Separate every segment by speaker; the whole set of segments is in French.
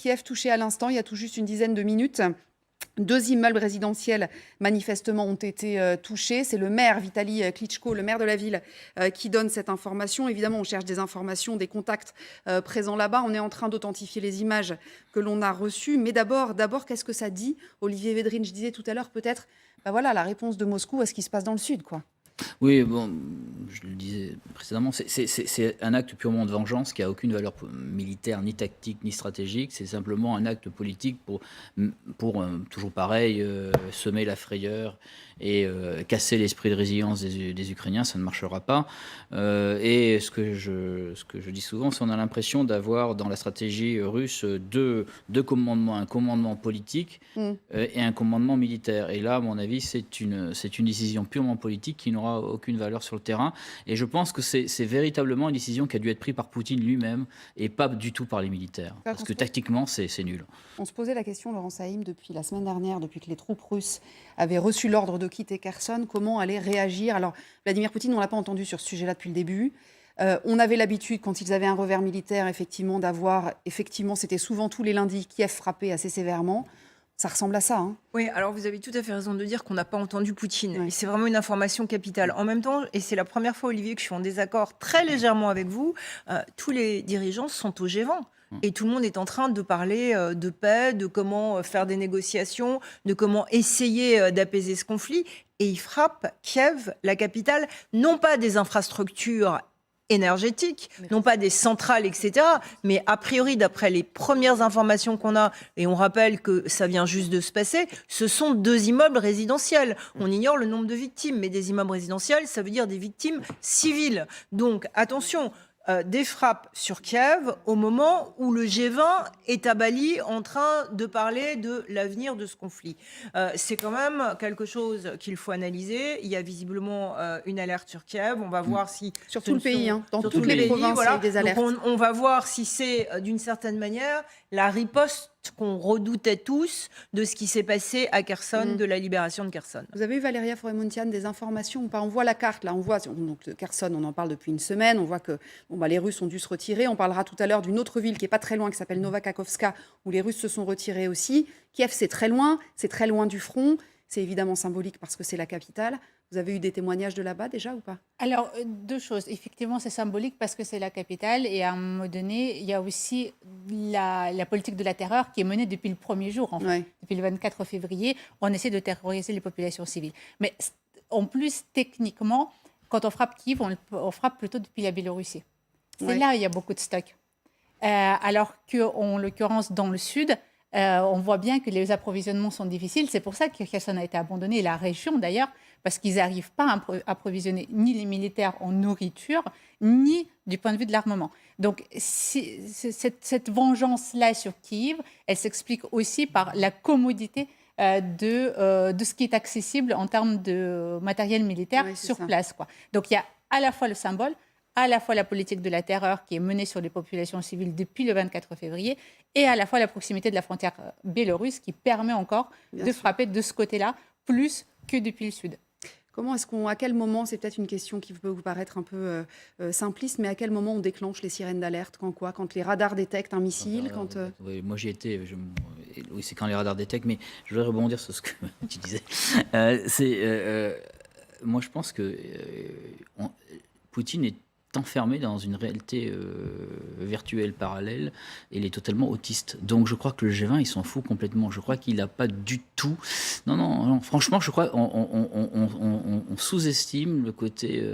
Speaker 1: Kiev touché à l'instant, il y a tout juste une dizaine de minutes. 2 immeubles résidentiels, manifestement, ont été touchés. C'est le maire, Vitali Klitschko, le maire de la ville, qui donne cette information. Évidemment, on cherche des informations, des contacts présents là-bas. On est en train d'authentifier les images que l'on a reçues. Mais d'abord, qu'est-ce que ça dit? Olivier Védrine, je disais tout à l'heure, peut-être, voilà, la réponse de Moscou à ce qui se passe dans le Sud, quoi.
Speaker 2: Oui, bon, je le disais précédemment, c'est un acte purement de vengeance qui a aucune valeur militaire, ni tactique, ni stratégique. C'est simplement un acte politique pour toujours pareil, semer la frayeur et casser l'esprit de résilience des Ukrainiens. Ça ne marchera pas. Et ce que je dis souvent, c'est qu'on a l'impression d'avoir dans la stratégie russe deux commandements, un commandement politique et un commandement militaire. Et là, à mon avis, c'est une décision purement politique qui n'aura aucune valeur sur le terrain. Et je pense que c'est véritablement une décision qui a dû être prise par Poutine lui-même et pas du tout par les militaires. Parce que tactiquement, c'est nul.
Speaker 1: On se posait la question, Laurent Saïm, depuis la semaine dernière, depuis que les troupes russes avaient reçu l'ordre de quitter Kherson, comment allaient réagir. Alors, Vladimir Poutine, on ne l'a pas entendu sur ce sujet-là depuis le début. On avait l'habitude, quand ils avaient un revers militaire, c'était souvent tous les lundis, Kiev frappait assez sévèrement. Ça ressemble à ça. Hein.
Speaker 3: Oui, alors vous avez tout à fait raison de dire qu'on n'a pas entendu Poutine.
Speaker 1: Oui.
Speaker 3: Et c'est vraiment une information capitale. En même temps, et c'est la première fois, Olivier, que je suis en désaccord très légèrement avec vous, tous les dirigeants sont au G20. Et tout le monde est en train de parler de paix, de comment faire des négociations, de comment essayer d'apaiser ce conflit. Et ils frappent Kiev, la capitale, non pas des infrastructures énergétiques, non pas des centrales, etc. Mais a priori, d'après les premières informations qu'on a, et on rappelle que ça vient juste de se passer, ce sont 2 immeubles résidentiels. On ignore le nombre de victimes, mais des immeubles résidentiels, ça veut dire des victimes civiles. Donc attention, des frappes sur Kiev au moment où le G20 est à Bali en train de parler de l'avenir de ce conflit. C'est quand même quelque chose qu'il faut analyser. Il y a visiblement une alerte sur Kiev. On va voir si...
Speaker 1: Sur tout le pays, dans toutes les provinces,
Speaker 3: voilà.
Speaker 1: il y a des alertes.
Speaker 3: Donc on va voir si c'est d'une certaine manière la riposte qu'on redoutait tous de ce qui s'est passé à Kherson, de la libération de Kherson.
Speaker 1: Vous avez eu, Valéria Foremontian, des informations ou pas? On voit la carte, là, on voit, donc Kherson, on en parle depuis une semaine, on voit que les Russes ont dû se retirer. On parlera tout à l'heure d'une autre ville qui n'est pas très loin, qui s'appelle Novakakhovska, où les Russes se sont retirés aussi. Kiev, c'est très loin du front. C'est évidemment symbolique parce que c'est la capitale. Vous avez eu des témoignages de là-bas déjà ou pas?
Speaker 4: Alors, 2 choses. Effectivement, c'est symbolique parce que c'est la capitale et à un moment donné, il y a aussi la politique de la terreur qui est menée depuis le premier jour, en fait.
Speaker 1: Ouais.
Speaker 4: Depuis le 24 février, on essaie de terroriser les populations civiles. Mais en plus, techniquement, quand on frappe Kiev, on frappe plutôt depuis la Biélorussie. C'est là où il y a beaucoup de stocks. Alors qu'en l'occurrence, dans le sud, on voit bien que les approvisionnements sont difficiles. C'est pour ça que Kherson a été abandonné, et la région d'ailleurs, parce qu'ils n'arrivent pas à approvisionner ni les militaires en nourriture, ni du point de vue de l'armement. Donc cette vengeance-là sur Kiev, elle s'explique aussi par la commodité de ce qui est accessible en termes de matériel militaire sur place, quoi. Donc il y a à la fois le symbole, à la fois la politique de la terreur qui est menée sur les populations civiles depuis le 24 février, et à la fois la proximité de la frontière biélorusse qui permet encore de frapper de ce côté-là, plus que depuis le sud.
Speaker 1: À quel moment, c'est peut-être une question qui peut vous paraître un peu simpliste, mais à quel moment on déclenche les sirènes d'alerte? Quand les radars détectent un missile
Speaker 2: Oui, moi j'y étais. Oui, c'est quand les radars détectent, mais je voudrais rebondir sur ce que tu disais. Moi je pense que Poutine est enfermé dans une réalité virtuelle parallèle et il est totalement autiste. Donc je crois que le G20 il s'en fout complètement. Je crois qu'il n'a pas du tout... Non, franchement je crois qu'on sous-estime le côté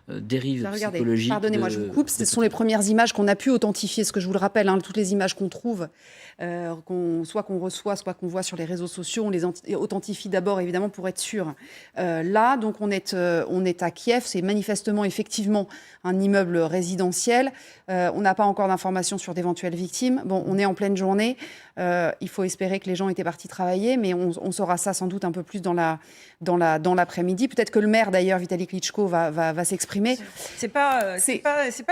Speaker 2: dérive psychologique.
Speaker 1: Pardonnez-moi, je vous coupe. Ce sont les premières images qu'on a pu authentifier, ce que je vous le rappelle, toutes les images qu'on trouve, soit qu'on reçoit, soit qu'on voit sur les réseaux sociaux, on les authentifie d'abord évidemment pour être sûr. Là, donc on est à Kiev, c'est manifestement effectivement un immeuble résidentiel. On n'a pas encore d'informations sur d'éventuelles victimes. Bon, on est en pleine journée. Il faut espérer que les gens étaient partis travailler, mais on saura ça sans doute un peu plus dans l'après-midi. Peut-être que le maire, d'ailleurs, Vitali Klitschko, va s'exprimer.
Speaker 3: C'est pas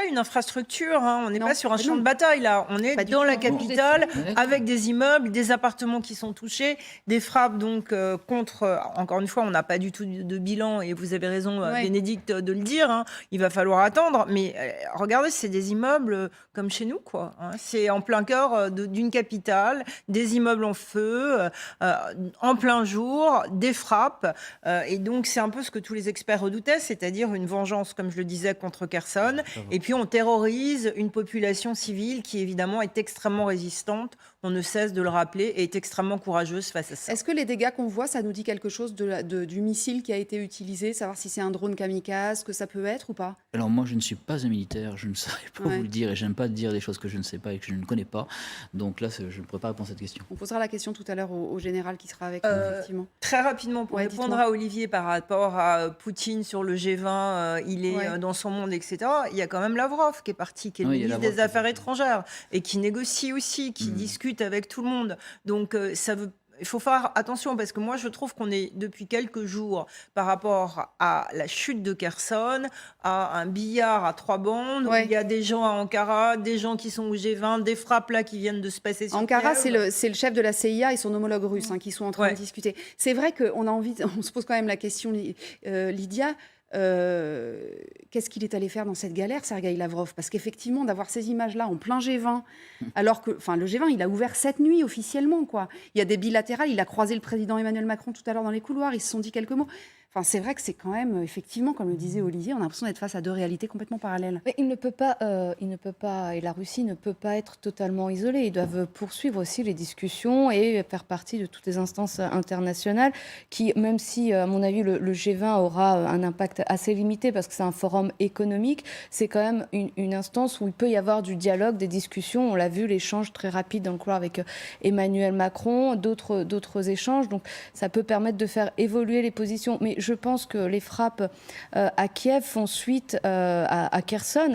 Speaker 3: une infrastructure. On n'est pas sur un champ de bataille là. On est dans la capitale avec des immeubles, des appartements qui sont touchés, des frappes donc contre. Encore une fois, on n'a pas du tout de bilan et vous avez raison, Bénédicte, de le dire. Il va falloir attendre. détendre, mais regardez, c'est des immeubles comme chez nous, quoi. Hein. C'est en plein cœur d'une capitale, des immeubles en feu, en plein jour, des frappes. Et donc, c'est un peu ce que tous les experts redoutaient, c'est-à-dire une vengeance, comme je le disais, contre Kherson. Et puis, on terrorise une population civile qui, évidemment, est extrêmement résistante. On ne cesse de le rappeler et est extrêmement courageuse face à ça.
Speaker 1: Est-ce que les dégâts qu'on voit, ça nous dit quelque chose du missile qui a été utilisé, savoir si c'est un drone kamikaze, que ça peut être ou pas?
Speaker 2: Alors moi, je ne suis pas un militaire, je ne saurais pas
Speaker 1: Ouais.
Speaker 2: vous le dire, et j'aime pas dire des choses que je ne sais pas et que je ne connais pas. Donc là, je ne pourrais pas répondre à cette question.
Speaker 1: On posera la question tout à l'heure au général qui sera avec nous, effectivement.
Speaker 3: Très rapidement, pour
Speaker 1: Ouais,
Speaker 3: répondre
Speaker 1: dites-moi.
Speaker 3: à Olivier par rapport à Poutine sur le G20, il est
Speaker 1: Ouais.
Speaker 3: dans son monde, etc. Il y a quand même Lavrov qui est parti, qui est le
Speaker 2: Oui, il y a
Speaker 3: ministre
Speaker 2: Lavrov
Speaker 3: des
Speaker 2: qui est
Speaker 3: Affaires
Speaker 2: parti.
Speaker 3: étrangères et qui négocie aussi, qui discute avec tout le monde. Donc il faut faire attention parce que moi je trouve qu'on est depuis quelques jours par rapport à la chute de Kherson, à un billard à 3 bandes, où
Speaker 1: Ouais.
Speaker 3: il y a des gens à Ankara, des gens qui sont au G20, des frappes là qui viennent de se passer sur
Speaker 1: Ankara,
Speaker 3: Kiev.
Speaker 1: c'est le chef de la CIA et son homologue russe qui sont en train de
Speaker 3: Ouais.
Speaker 1: discuter. C'est vrai qu'on a envie, on se pose quand même la question, Lydia, qu'est-ce qu'il est allé faire dans cette galère, Sergueï Lavrov? Parce qu'effectivement, d'avoir ces images-là en plein G20, alors que, enfin, le G20, il a ouvert cette nuit officiellement, quoi. Il y a des bilatérales, il a croisé le président Emmanuel Macron tout à l'heure dans les couloirs, ils se sont dit quelques mots. Enfin, c'est vrai que c'est quand même, effectivement, comme le disait Olivier, on a l'impression d'être face à deux réalités complètement parallèles.
Speaker 5: Mais il ne peut pas, et la Russie ne peut pas être totalement isolée. Ils doivent poursuivre aussi les discussions et faire partie de toutes les instances internationales qui, même si, à mon avis, le G20 aura un impact assez limité parce que c'est un forum économique, c'est quand même une instance où il peut y avoir du dialogue, des discussions. On l'a vu, l'échange très rapide dans le couloir avec Emmanuel Macron, d'autres échanges. Donc, ça peut permettre de faire évoluer les positions. Mais je pense que les frappes à Kiev font suite à Kherson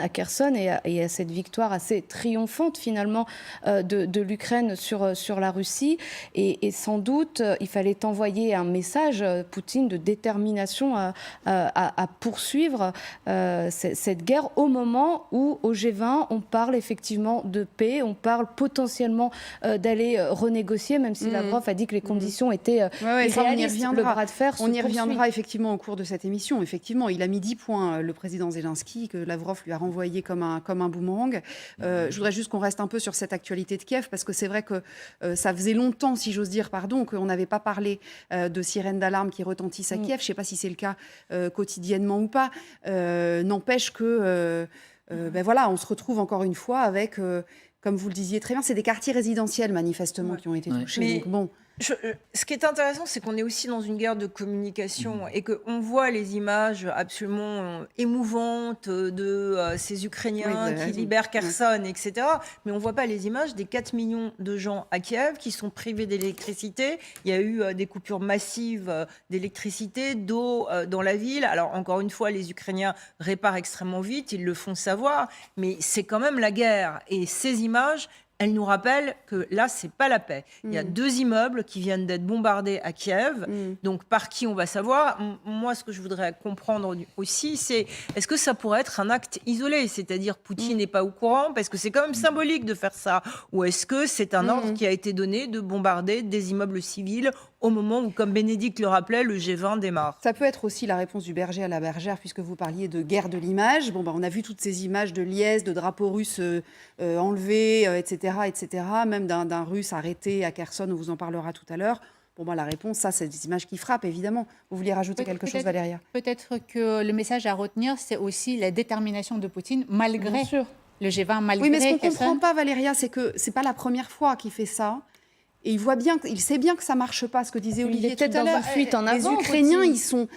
Speaker 5: et à cette victoire assez triomphante finalement de l'Ukraine sur la Russie. Et sans doute, il fallait envoyer un message, Poutine, de détermination à poursuivre cette guerre au moment où, au G20, on parle effectivement de paix, on parle potentiellement d'aller renégocier, même si Lavrov a dit que les conditions étaient
Speaker 1: Ouais, ça, on y
Speaker 5: irréalistes.
Speaker 1: reviendra.
Speaker 5: Le bras de fer
Speaker 1: On
Speaker 5: se
Speaker 1: y
Speaker 5: poursuit.
Speaker 1: reviendra effectivement au cours de cette émission. Effectivement, il a mis 10 points, le président Zelensky, que Lavrov lui a renvoyé comme un boomerang. Je voudrais juste qu'on reste un peu sur cette actualité de Kiev, parce que c'est vrai que ça faisait longtemps, si j'ose dire, qu'on n'avait pas parlé de sirènes d'alarme qui retentissent à Kiev. Je ne sais pas si c'est le cas quotidiennement ou pas. N'empêche que, ben voilà, on se retrouve encore une fois avec, comme vous le disiez très bien, c'est des quartiers résidentiels manifestement qui ont été touchés.
Speaker 3: Mais-
Speaker 1: Donc bon.
Speaker 3: Ce qui est intéressant, c'est qu'on est aussi dans une guerre de communication et qu'on voit les images absolument émouvantes de ces
Speaker 1: Oui,
Speaker 3: Ukrainiens
Speaker 1: vous avez
Speaker 3: qui
Speaker 1: raison.
Speaker 3: libèrent Kherson, etc. Mais on ne voit pas les images des 4 millions de gens à Kiev qui sont privés d'électricité. Il y a eu des coupures massives d'électricité, d'eau dans la ville. Alors, encore une fois, les Ukrainiens réparent extrêmement vite, ils le font savoir, mais c'est quand même la guerre. Et ces images, elle nous rappelle que là, c'est pas la paix. Il y a 2 immeubles qui viennent d'être bombardés à Kiev. Donc, par qui on va savoir? Moi, ce que je voudrais comprendre aussi, c'est est-ce que ça pourrait être un acte isolé? C'est-à-dire, Poutine n'est pas au courant parce que c'est quand même symbolique de faire ça. Ou est-ce que c'est un ordre qui a été donné de bombarder des immeubles civils au moment où, comme Bénédicte le rappelait, le G20 démarre?
Speaker 1: Ça peut être aussi la réponse du berger à la bergère, puisque vous parliez de guerre de l'image. Bon, on a vu toutes ces images de liesses, de drapeaux russes enlevés, etc., même d'un Russe arrêté à Kherson, on vous en parlera tout à l'heure. Bon, la réponse, ça, c'est des images qui frappent, évidemment. Vous vouliez rajouter quelque chose, Valéria?
Speaker 4: Peut-être que le message à retenir, c'est aussi la détermination de Poutine, malgré
Speaker 5: Bien sûr.
Speaker 4: le G20, malgré
Speaker 1: Oui, mais ce qu'on ne
Speaker 4: Kherson.
Speaker 1: comprend pas, Valéria, c'est que c'est pas la première fois qu'il fait ça. Et il sait bien que ça marche pas, ce que disait
Speaker 5: Il
Speaker 1: Olivier
Speaker 5: est
Speaker 1: tout
Speaker 5: peut-être
Speaker 1: à
Speaker 5: dans
Speaker 1: l'heure.
Speaker 5: une fuite en
Speaker 1: Les
Speaker 5: avant,
Speaker 1: Ukrainiens,
Speaker 5: Poutine.
Speaker 1: ils sont...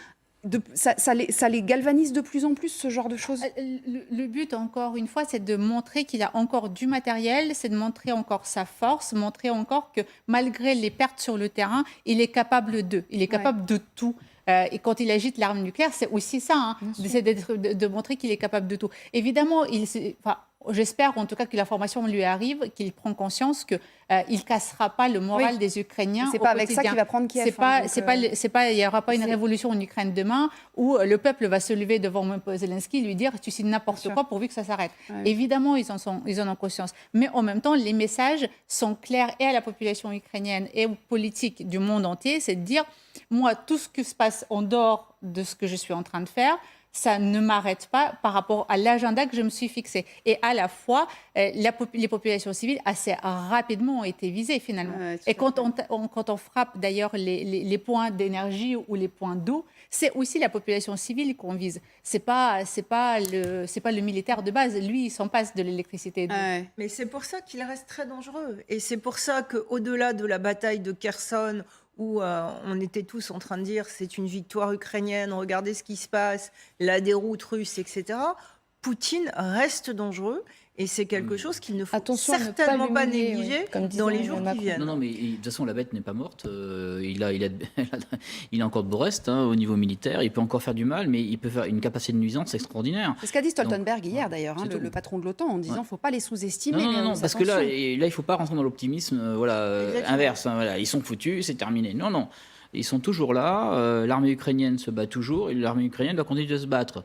Speaker 1: ça les galvanise de plus en plus, ce genre de choses.
Speaker 4: Le but, encore une fois, c'est de montrer qu'il a encore du matériel, c'est de montrer encore sa force, montrer encore que malgré les pertes sur le terrain, il est capable il est capable de tout. Et quand il agite l'arme nucléaire, c'est aussi ça, hein, c'est de montrer qu'il est capable de tout. Évidemment, j'espère en tout cas que l'information lui arrive, qu'il prend conscience qu'il ne cassera pas le moral des Ukrainiens.
Speaker 1: C'est pas avec ça qu'il va prendre Kiev.
Speaker 4: Il n'y aura pas une révolution en Ukraine demain où le peuple va se lever devant Zelensky et lui dire tu signes n'importe quoi pourvu que ça s'arrête.
Speaker 1: Ouais.
Speaker 4: Évidemment, ils en ont conscience. Mais en même temps, les messages sont clairs et à la population ukrainienne et aux politiques du monde entier, c'est de dire moi, tout ce qui se passe en dehors de ce que je suis en train de faire, ça ne m'arrête pas par rapport à l'agenda que je me suis fixé. Et à la fois, les populations civiles assez rapidement ont été visées finalement. Et quand on frappe d'ailleurs les points d'énergie ou les points d'eau, c'est aussi la population civile qu'on vise. C'est pas le militaire de base. Lui, il s'en passe de l'électricité.
Speaker 3: Mais c'est pour ça qu'il reste très dangereux. Et c'est pour ça qu'au-delà de la bataille de Kherson, où on était tous en train de dire c'est une victoire ukrainienne, regardez ce qui se passe, la déroute russe, etc. Poutine reste dangereux et c'est quelque chose qu'il ne faut certainement pas négliger dans les jours qui viennent.
Speaker 2: Non, mais de toute façon, la bête n'est pas morte. Il a encore de beaux restes au niveau militaire. Il peut encore faire du mal, mais il peut faire une capacité de nuisance extraordinaire.
Speaker 1: C'est ce qu'a dit Stoltenberg hier, d'ailleurs, le patron de l'OTAN, en disant qu'il ne faut pas les sous-estimer.
Speaker 2: Non, parce que là, il ne faut pas rentrer dans l'optimisme inverse. Ils sont foutus, c'est terminé. Non. Ils sont toujours là, l'armée ukrainienne se bat toujours et l'armée ukrainienne doit continuer de se battre.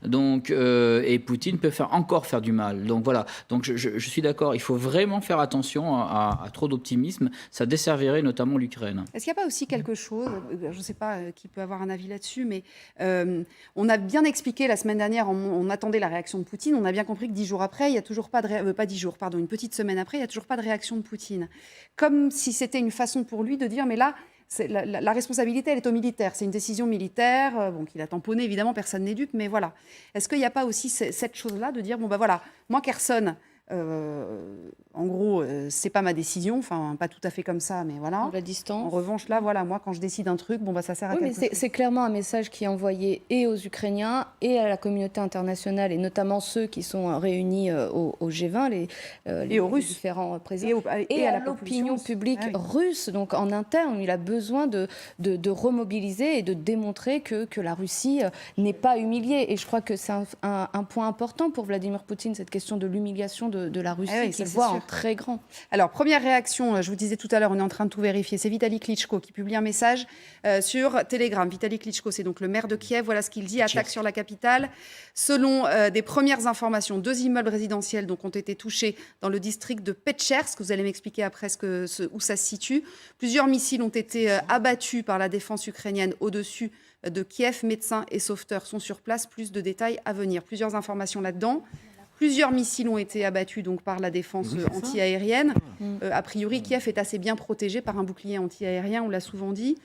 Speaker 2: Donc, et Poutine peut encore faire du mal. Donc voilà, donc je suis d'accord, il faut vraiment faire attention à trop d'optimisme, ça desservirait notamment l'Ukraine.
Speaker 1: Est-ce qu'il n'y a pas aussi quelque chose, je ne sais pas qui peut avoir un avis là-dessus, mais on a bien expliqué la semaine dernière, on attendait la réaction de Poutine, on a bien compris que 10 jours après, il n'y a toujours pas de pas 10 jours, pardon, une petite semaine après, il n'y a toujours pas de réaction de Poutine. Comme si c'était une façon pour lui de dire, mais là, la responsabilité, elle est au militaire. C'est une décision militaire, qu'il a tamponnée, évidemment, personne n'est dupe, mais voilà. Est-ce qu'il n'y a pas aussi cette chose-là de dire, voilà, moi, Kherson, en gros, c'est pas ma décision, enfin, pas tout à fait comme ça, mais voilà.
Speaker 5: La distance.
Speaker 1: En revanche, là, voilà, moi, quand je décide un truc, ça sert à quelque chose.
Speaker 5: C'est clairement un message qui est envoyé et aux Ukrainiens et à la communauté internationale, et notamment ceux qui sont réunis au G20,
Speaker 1: et aux Russes,
Speaker 5: différents présidents, et à l'opinion publique russe. Donc, en interne, il a besoin de remobiliser et de démontrer que la Russie n'est pas humiliée. Et je crois que c'est un point important pour Vladimir Poutine, cette question de l'humiliation de la Russie, qu'il voit en très grand.
Speaker 1: Alors, première réaction, je vous disais tout à l'heure, on est en train de tout vérifier, c'est Vitali Klitschko qui publie un message sur Telegram. Vitali Klitschko, c'est donc le maire de Kiev, voilà ce qu'il dit, attaque sur la capitale. Selon des premières informations, 2 immeubles résidentiels donc, ont été touchés dans le district de Petchersk, vous allez m'expliquer après où ça se situe. Plusieurs missiles ont été abattus par la défense ukrainienne au-dessus de Kiev. Médecins et sauveteurs sont sur place, plus de détails à venir. Plusieurs informations là-dedans. Plusieurs missiles ont été abattus donc, par la défense anti-aérienne. A priori, Kiev est assez bien protégé par un bouclier anti-aérien, on l'a souvent dit.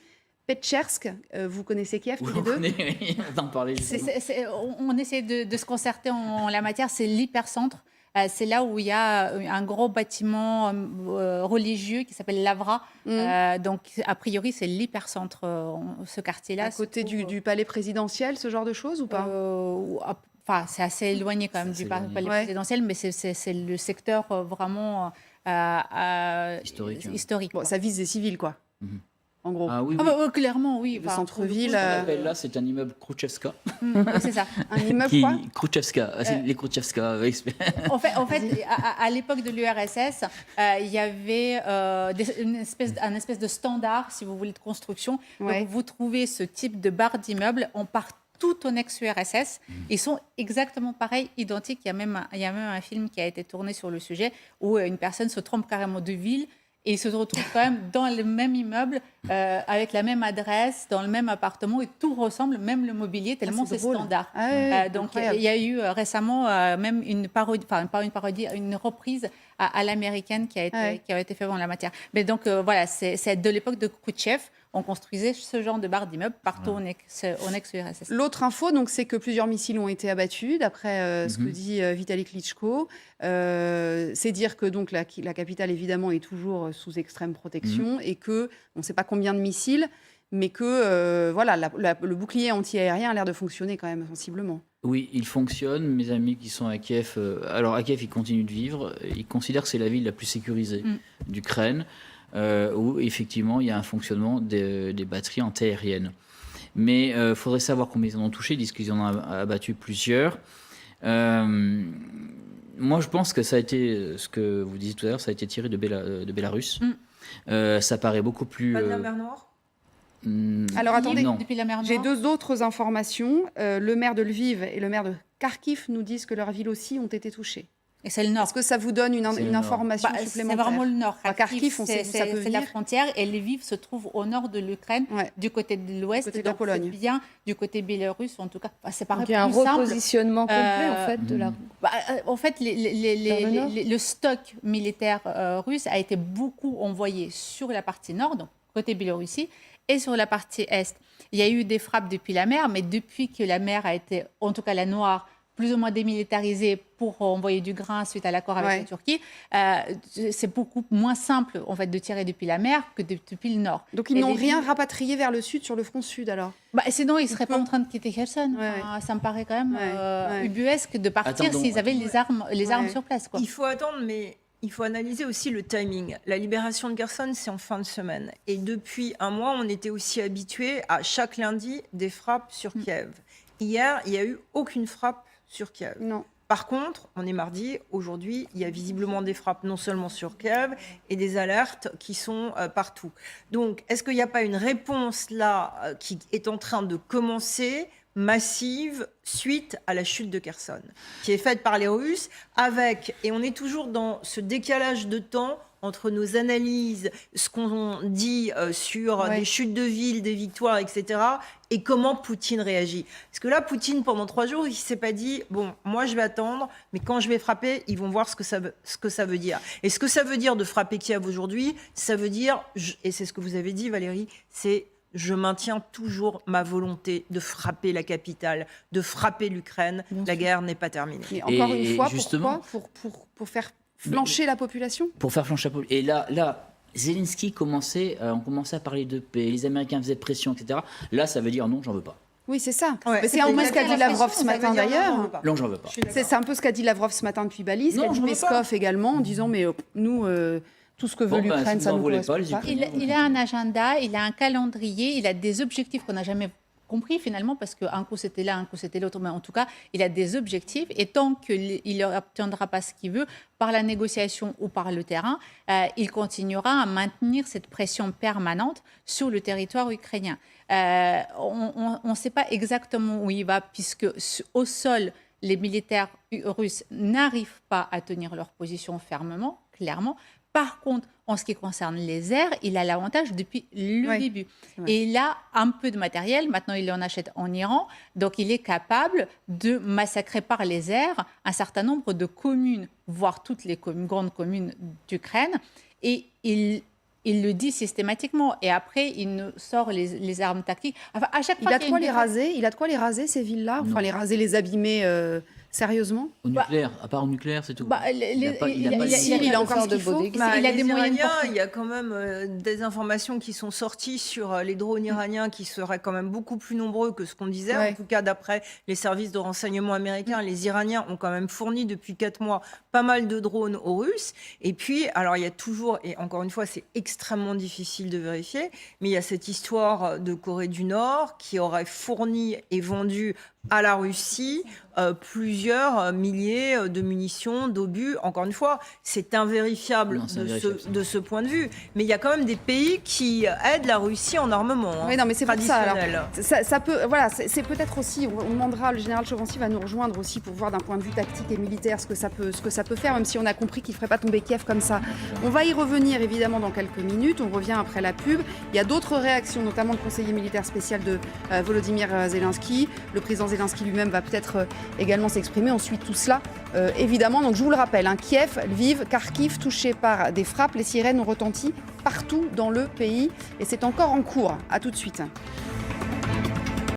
Speaker 1: Petchersk, vous connaissez Kiev tous les deux?
Speaker 2: Oui, on en parlait.
Speaker 4: On essaie de se concerter en la matière, c'est l'hypercentre. C'est là où il y a un gros bâtiment religieux qui s'appelle l'Avra. Donc, a priori, c'est l'hypercentre, ce quartier-là.
Speaker 1: À côté du palais présidentiel, ce genre de choses ou pas?
Speaker 4: Enfin, c'est assez éloigné quand même du palais présidentiel, mais c'est le secteur vraiment historique.
Speaker 1: Bon, ça vise des civils, quoi. En gros.
Speaker 2: Ah oui.
Speaker 4: Clairement, oui.
Speaker 1: Le centre-ville.
Speaker 2: Là, c'est un immeuble Khrouchtchevska.
Speaker 4: C'est ça.
Speaker 1: Un immeuble quoi?
Speaker 2: Khrouchtchevska. Les Khrouchtchevska.
Speaker 4: En fait, à l'époque de l'URSS, il y avait un espèce de standard, si vous voulez, de construction. Donc, vous trouvez ce type de barre d'immeubles en partout en ex-URSS. Ils sont exactement pareils, identiques. Il y a même un film qui a été tourné sur le sujet où une personne se trompe carrément de ville et se retrouve quand même dans le même immeuble, avec la même adresse, dans le même appartement, et tout ressemble, même le mobillier, tellement c'est standard. Donc il y a eu récemment même une parodie, enfin pas une parodie, une reprise à l'américaine qui a été faite en la matière. Mais donc voilà, c'est de l'époque de Khrouchtchev. On construisait ce genre de barres d'immeubles partout en ex-URSS.
Speaker 1: L'autre info, donc, c'est que plusieurs missiles ont été abattus, d'après ce que dit Vitali Klitschko. C'est dire que donc, la capitale, évidemment, est toujours sous extrême protection et que, on ne sait pas combien de missiles, mais que le bouclier anti-aérien a l'air de fonctionner quand même sensiblement.
Speaker 2: Oui, il fonctionne. Mes amis qui sont à Kiev, alors à Kiev, ils continuent de vivre. Ils considèrent que c'est la ville la plus sécurisée d'Ukraine. Où effectivement il y a un fonctionnement des batteries anti-aériennes. Mais il faudrait savoir combien ils en ont touché. Ils disent qu'ils en ont abattu plusieurs. Moi, je pense que ça a été, ce que vous disiez tout à l'heure, ça a été tiré de Bélarus. Ça paraît beaucoup plus...
Speaker 3: Pas de la mer Noire?
Speaker 1: Alors attendez,
Speaker 4: depuis la mer Noire.
Speaker 1: J'ai 2 autres informations. Le maire de Lviv et le maire de Kharkiv nous disent que leurs villes aussi ont été touchées.
Speaker 4: Et c'est le nord.
Speaker 1: Est-ce que ça vous donne une
Speaker 2: C'est le nord.
Speaker 1: information
Speaker 4: C'est
Speaker 1: supplémentaire?
Speaker 4: vraiment le nord.
Speaker 1: Kharkiv, on sait
Speaker 4: c'est
Speaker 1: où ça peut
Speaker 4: c'est la
Speaker 1: venir.
Speaker 4: frontière et Lviv se trouve au nord de l'Ukraine,
Speaker 1: Ouais.
Speaker 4: du côté de l'ouest.
Speaker 1: Côté de la
Speaker 4: Donc,
Speaker 1: Pologne.
Speaker 4: c'est bien du côté biélorusse, en tout cas. C'est pareil
Speaker 5: Donc, il y a un
Speaker 4: plus simple.
Speaker 5: repositionnement complet, en
Speaker 4: Euh,
Speaker 5: fait, de la...
Speaker 4: En fait,
Speaker 5: Vers le nord
Speaker 4: le stock militaire russe a été beaucoup envoyé sur la partie nord, donc côté Biélorussie, et sur la partie est. Il y a eu des frappes depuis la mer, mais depuis que la mer a été, en tout cas la Noire, plus ou moins démilitarisée pour envoyer du grain suite à l'accord avec la Turquie, c'est beaucoup moins simple en fait de tirer depuis la mer que depuis le nord.
Speaker 1: Donc ils
Speaker 4: Et
Speaker 1: n'ont
Speaker 4: les
Speaker 1: rien
Speaker 4: villes-
Speaker 1: rapatrié vers le sud, sur le front sud alors?
Speaker 4: Sinon, ils ne seraient pas en train de quitter Kherson.
Speaker 1: Ouais,
Speaker 4: Enfin, ça me paraît quand même
Speaker 1: Ouais.
Speaker 4: ubuesque de partir
Speaker 2: Attendons,
Speaker 4: s'ils avaient les armes
Speaker 1: Ouais.
Speaker 4: sur place. Quoi.
Speaker 3: Il faut attendre, mais il faut analyser aussi le timing. La libération de Kherson, c'est en fin de semaine. Et depuis un mois, on était aussi habitués à chaque lundi des frappes sur Kiev. Hier, il n'y a eu aucune frappe sur Kiev.
Speaker 1: Non.
Speaker 3: Par contre, on est mardi, aujourd'hui, il y a visiblement des frappes non seulement sur Kiev et des alertes qui sont partout. Donc, est-ce qu'il n'y a pas une réponse là qui est en train de commencer, massive, suite à la chute de Kherson, qui est faite par les Russes, avec, et on est toujours dans ce décalage de temps entre nos analyses, ce qu'on dit sur des chutes de villes, des victoires, etc., et comment Poutine réagit. Parce que là, Poutine, pendant 3 jours, il ne s'est pas dit, bon, moi je vais attendre, mais quand je vais frapper, ils vont voir ce que ça veut dire. Et ce que ça veut dire de frapper Kiev aujourd'hui, ça veut dire, et c'est ce que vous avez dit Valérie, c'est je maintiens toujours ma volonté de frapper la capitale, de frapper l'Ukraine. La guerre n'est pas terminée.
Speaker 1: Mais encore
Speaker 2: Et
Speaker 1: une fois,
Speaker 2: justement-
Speaker 1: pourquoi pour faire flancher la population?
Speaker 2: Pour faire flancher la population. Et là, Zelensky commençait à parler de paix, les Américains faisaient pression, etc. Là, ça veut dire non, j'en veux pas.
Speaker 1: Oui, c'est ça.
Speaker 3: Ouais.
Speaker 1: Mais c'est un peu ce qu'a dit Lavrov ce
Speaker 3: Ça veut
Speaker 1: matin
Speaker 3: dire non, on
Speaker 1: d'ailleurs.
Speaker 3: veut pas.
Speaker 2: Non, j'en veux pas.
Speaker 1: C'est un peu ce qu'a dit Lavrov ce matin depuis Bali, ce
Speaker 2: Non,
Speaker 1: qu'a dit
Speaker 2: j'en veux
Speaker 1: Peskov également, en disant mais nous, tout ce que veut
Speaker 2: Bon, bah,
Speaker 1: l'Ukraine,
Speaker 2: si
Speaker 1: ça
Speaker 2: vous
Speaker 1: ne
Speaker 2: en voulez
Speaker 1: correspond
Speaker 2: pas, les
Speaker 1: pas.
Speaker 2: Ukrainiens-
Speaker 4: Il a un agenda, il a un calendrier, il a des objectifs qu'on n'a jamais compris finalement, parce qu'un coup c'était l'un, un coup c'était l'autre, mais en tout cas, il a des objectifs, et tant qu'il n'obtiendra pas ce qu'il veut, par la négociation ou par le terrain, il continuera à maintenir cette pression permanente sur le territoire ukrainien. On ne sait pas exactement où il va, puisque au sol, les militaires russes n'arrivent pas à tenir leur position fermement, clairement. Par contre, en ce qui concerne les airs, il a l'avantage depuis le début.
Speaker 1: vrai.
Speaker 4: Et il a un peu de matériel. Maintenant, il en achète en Iran. Donc, il est capable de massacrer par les airs un certain nombre de communes, voire toutes les grandes communes d'Ukraine. Et il le dit systématiquement. Et après, il nous sort les armes tactiques. Enfin, à chaque
Speaker 1: Il
Speaker 4: fois
Speaker 1: a de
Speaker 4: qu'il y
Speaker 1: quoi
Speaker 4: une
Speaker 1: les
Speaker 4: défaite-
Speaker 1: raser? Il a de quoi les raser, ces villes-là? Enfin,
Speaker 2: Non.
Speaker 1: les raser, les abîmer sérieusement?
Speaker 2: Au nucléaire, à part au nucléaire, c'est tout.
Speaker 4: il
Speaker 1: a encore ce qu'il faut.
Speaker 4: il a
Speaker 3: Les
Speaker 4: des moyens
Speaker 3: Iraniens,
Speaker 4: pour-
Speaker 3: il y a quand même des informations qui sont sorties sur les drones iraniens qui seraient quand même beaucoup plus nombreux que ce qu'on disait.
Speaker 1: Ouais.
Speaker 3: En tout cas, d'après les services de renseignement américains, les Iraniens ont quand même fourni depuis 4 mois pas mal de drones aux Russes. Et puis, alors il y a toujours, et encore une fois, c'est extrêmement difficile de vérifier, mais il y a cette histoire de Corée du Nord qui aurait fourni et vendu à la Russie plusieurs milliers de munitions, d'obus. Encore une fois, c'est invérifiable,
Speaker 2: Non, c'est invérifiable, ça.
Speaker 3: de ce point de vue. Mais il y a quand même des pays qui aident la Russie en armement.
Speaker 1: Oui, non, mais c'est pour ça. Alors,
Speaker 3: traditionnel.
Speaker 1: ça peut, voilà, c'est peut-être aussi. On demandera, le général Chovancy va nous rejoindre aussi pour voir d'un point de vue tactique et militaire ce que ça peut faire, même si on a compris qu'il ne ferait pas tomber Kiev comme ça. On va y revenir évidemment dans quelques minutes. On revient après la pub. Il y a d'autres réactions, notamment le conseiller militaire spécial de Volodymyr Zelensky. Le président Zelensky lui-même va peut-être également s'exprimer. Ensuite, tout cela, évidemment. Donc, je vous le rappelle, Kiev, Lviv, Kharkiv, touchés par des frappes. Les sirènes ont retenti partout dans le pays et c'est encore en cours. À tout de suite.